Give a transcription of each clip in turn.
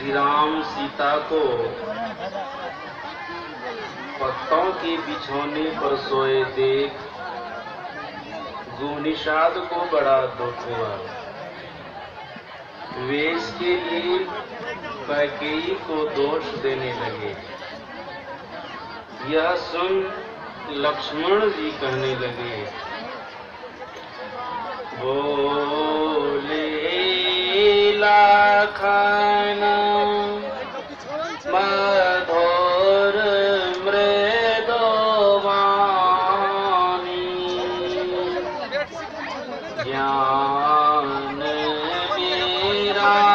श्री राम सीता को पत्तों के बिछौने पर सोए देख गुनिषाद को बड़ा दुख हुआ। वे इसके लिए कैकेयी को दोष देने लगे। यह सुन लक्ष्मण जी कहने लगे, बोले लाखन मधुर मृदुवाणी, ज्ञान विराग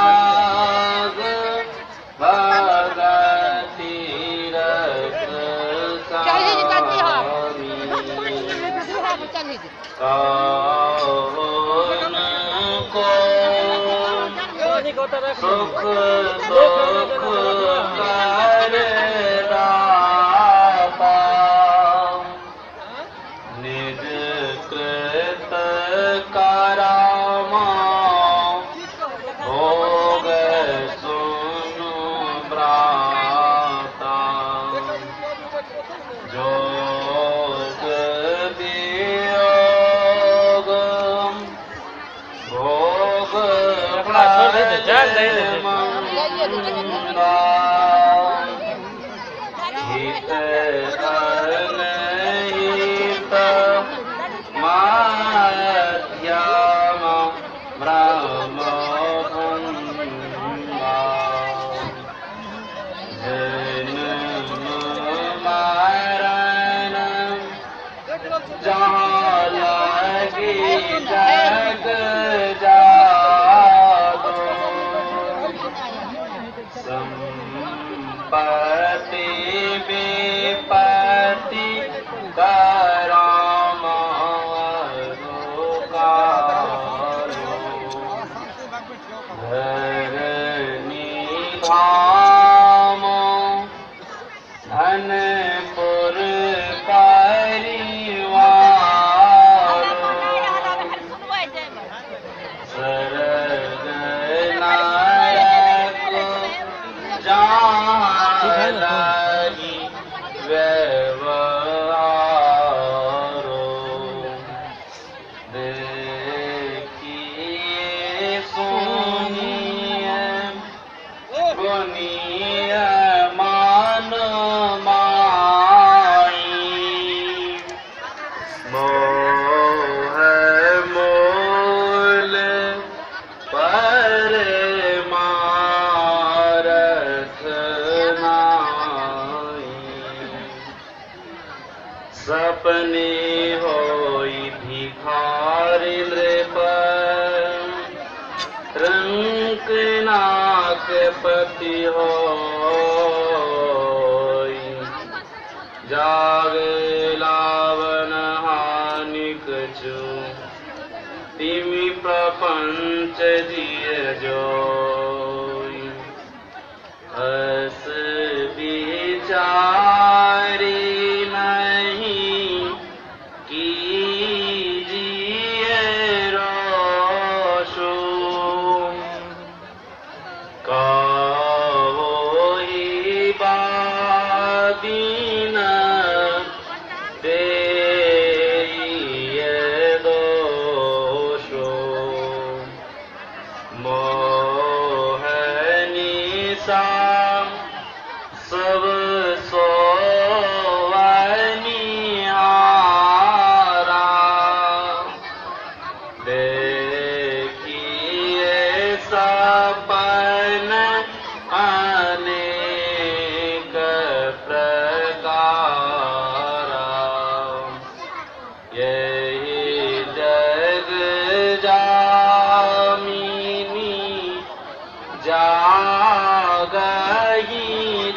भगति रस सुख दुख कर दाता, निज कृत करामा भोग सुनु भ्राता, जोग वियोग भोग हित अनहित मध्यम ब्रह्म भंगा, जन्म मरण जहाँ लगी जग जादो, संपत्ति विपत्ति कराम धरनी धाम धनपुर परिवार, सरग नायक जालही व्यवहारो, देखिए सुनिए गुनिय मान माई, मोह मोल परमारथ नाई, सपने होई भिखारी नृप रंक नाक पति होई, जागे लावन हानि कछु तिमि प्रपंच जिय जोई, हस विचारी नहीं कीजिए रोषो, कहोहि बादीन देइए दोषो, मोहनी सा सब सोवनिहारा, देखिए सपन अनेक प्रकारा, यही जग जामिनी जागही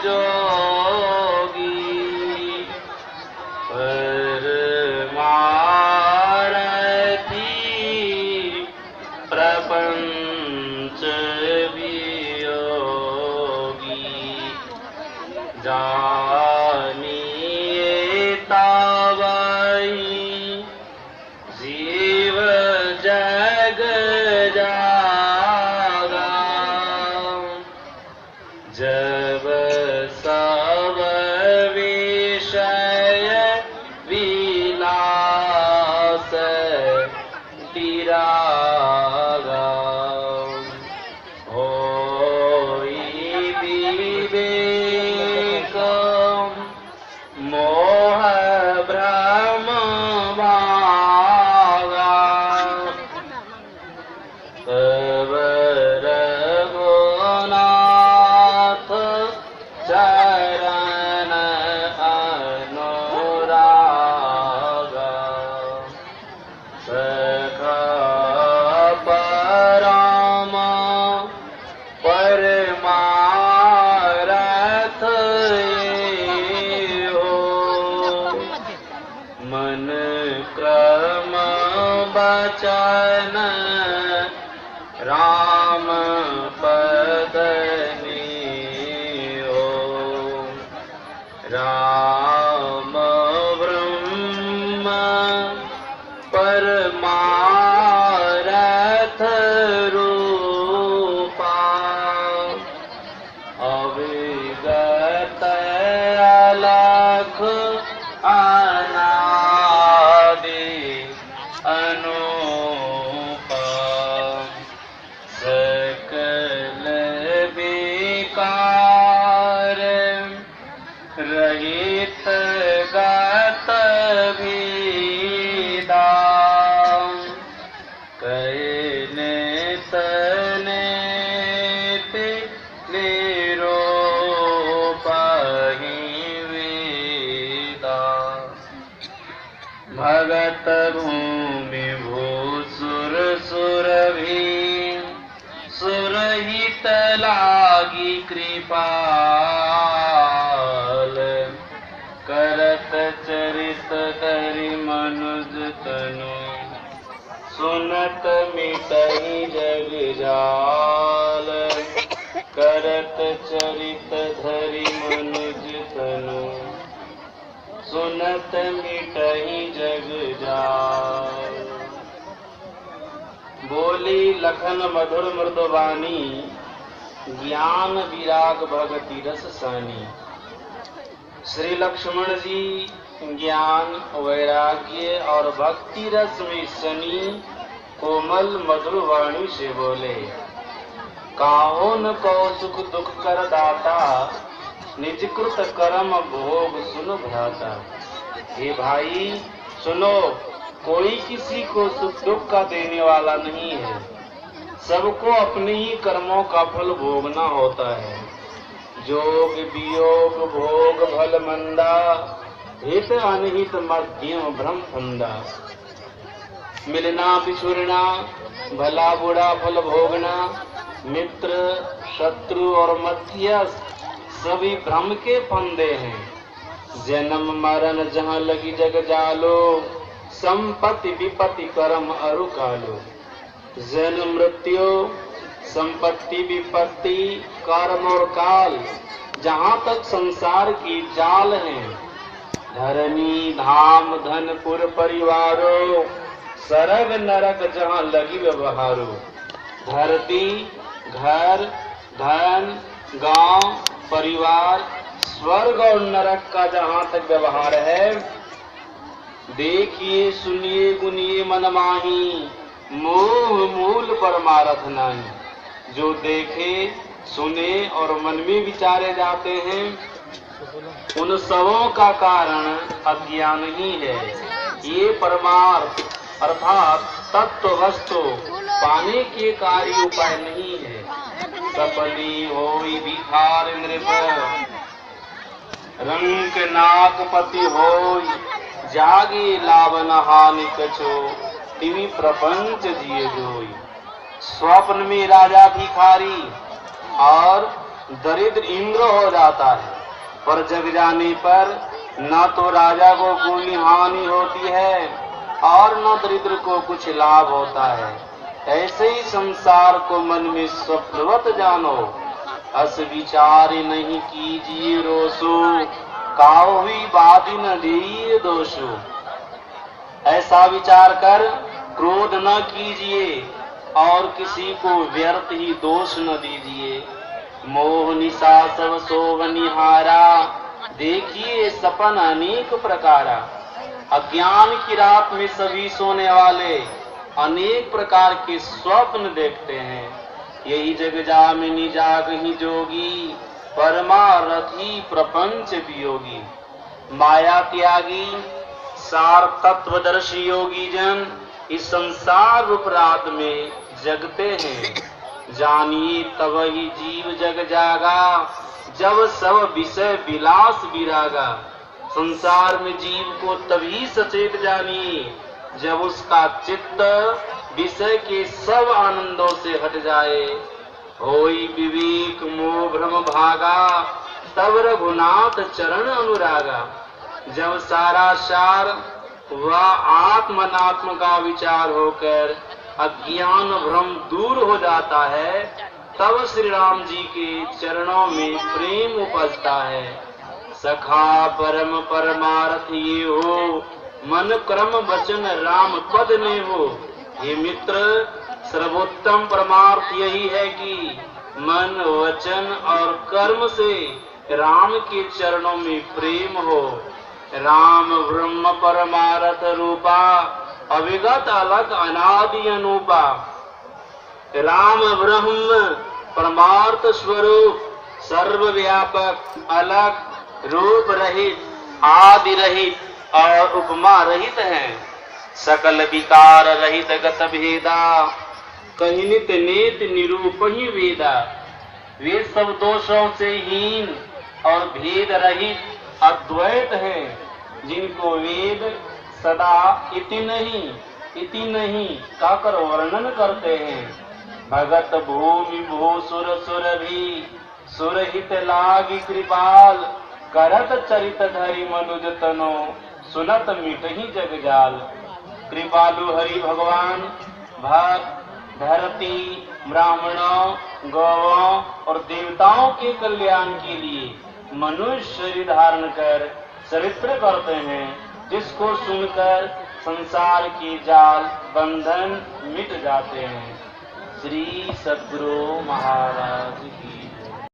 जोगी, परमारथी प्रपंच वियोगी, जानिए तावही जीव जग जागा, जब सब विषय विलास तिरागा, होई विवेक मोह भ्रम भागा, तब रघुनाथ चरण अनुरागा, सखा परम परमारथ ये हो, मन क्रम बचन राम पदनी हो, राम ब्रह्म परमारथ रूपा, अविगत अलख अनादि अनूपा, सकल विकार रहित गत भीदा, कहने तने निरूपहि वेदा, भगत भूमि भूसुर सुरभि सुरहित लागी कृपाल, करत चरित धरि मनुज तनु, सुनत मिटहि जग जाल, करत चरित धरि मनुज तनु, सुनत मिटहि जग जाल। बोली लखन मधुर मृदुवाणी, ज्ञान विराग भगति रस सानी। श्री लक्ष्मण जी ज्ञान वैराग्य और भक्ति रस में सनी कोमल मधुर वाणी से बोले, काहो न को सुख दुख कर दाता, निज कृत कर्म भोग सुन भ्राता। हे भाई सुनो, कोई किसी को सुख दुख का देने वाला नहीं है, सबको अपने ही कर्मों का फल भोगना होता है। जोग वियोग भोग भल मंदा, हित अनहित मध्यम भ्रम फंदा। मिलना बिछुड़ना भला बुरा फल भोगना, मित्र शत्रु और मध्यस्थ सभी भ्रम के फंदे हैं। जन्म मरण जहाँ लगी जग जालो, संपत्ति विपत्ति कर्म अरु कालो। जन्म मृत्यु संपत्ति विपत्ति कर्म और काल, जहाँ तक संसार की जाल है। धरनी धाम धनपुर परिवारो, सरग नरक जहाँ लगी व्यवहारो। धरती घर धन गांव परिवार, स्वर्ग और नरक का जहाँ तक व्यवहार है। देखिए सुनिए गुनिए मन माही, मोह मूल परमारथ नाही। जो देखे सुने और मन में विचारे जाते हैं, उन सबों का कारण अज्ञान ही है। ये परमार्थ अर्थात तत्व वस्तु पाने के कार्य उपाय नहीं है। सपली होई भिखार नृप, रंक नागपति होई, जागे लाभ न हानि कछो, तिमी प्रपंच जिए जोई। स्वप्न में राजा भिखारी और दरिद्र इंद्र हो जाता है, पर जग जाने पर न तो राजा को कोई हानि होती है और न दरिद्र को कुछ लाभ होता है। ऐसे ही संसार को मन में स्वप्नवत जानो, अस विचार नहीं कीजिए रोसो, काऊ ही बाधी न दिए दोषो। ऐसा विचार कर क्रोध न कीजिए और किसी को व्यर्थ ही दोष न दीजिए। मोह निशा सब सोव निहारा, देखिए सपन अनेक प्रकारा। अज्ञान की रात में सभी सोने वाले अनेक प्रकार के स्वप्न देखते हैं। यही जग जामिनी जागहि जोगी, परमारथी प्रपंच वियोगी। माया त्यागी सार तत्वदर्शी योगी जन इस संसार रूप रात में जगते हैं। जानिए तब ही जीव जग जागा, जब सब विषय विलास विरागा। संसार में जीव को तभी सचेत जानिए, जब उसका चित्त विषय के सब आनंदों से हट जाए। होई विवेक मोह भ्रम भागा, तब रघुनाथ चरण अनुरागा। जब सारा सार व आत्मनात्म का विचार होकर अज्ञान भ्रम दूर हो जाता है, तब श्री राम जी के चरणों में प्रेम उपजता है। सखा परम परमार्थ ये हो, मन क्रम वचन राम पद ने हो। हे मित्र, सर्वोत्तम परमार्थ यही है कि मन वचन और कर्म से राम के चरणों में प्रेम हो। राम ब्रह्म परमार्थ रूपा, अविगत अलग अनादि अनूपा। राम ब्रह्म परमार्थ स्वरूप, सर्वव्यापक अलग रूप रहित, आदि रहित और उपमा रहित है। सकल विकार रहित गत भेदा, कहीं नित नेत निरूप ही वेदा। वे सब दोषों से हीन और भेद रहित अद्वैत हैं, जिनको वेद सदा इति नहीं काकर वर्णन करते हैं। भगत भूमि भू सुर सुर भी, सुरहित लागी कृपाल। करत चरित धरि मनुज तनो, सुनत मिटहि जग जाल। कृपालु हरि भगवान भक्त धरती, ब्राह्मणों, गौओं और देवताओं के कल्याण के लिए मनुष्य शरीर धारण कर चरित्र करते हैं, जिसको सुनकर संसार के जाल बंधन मिट जाते हैं। श्री सद्गुरु महाराज की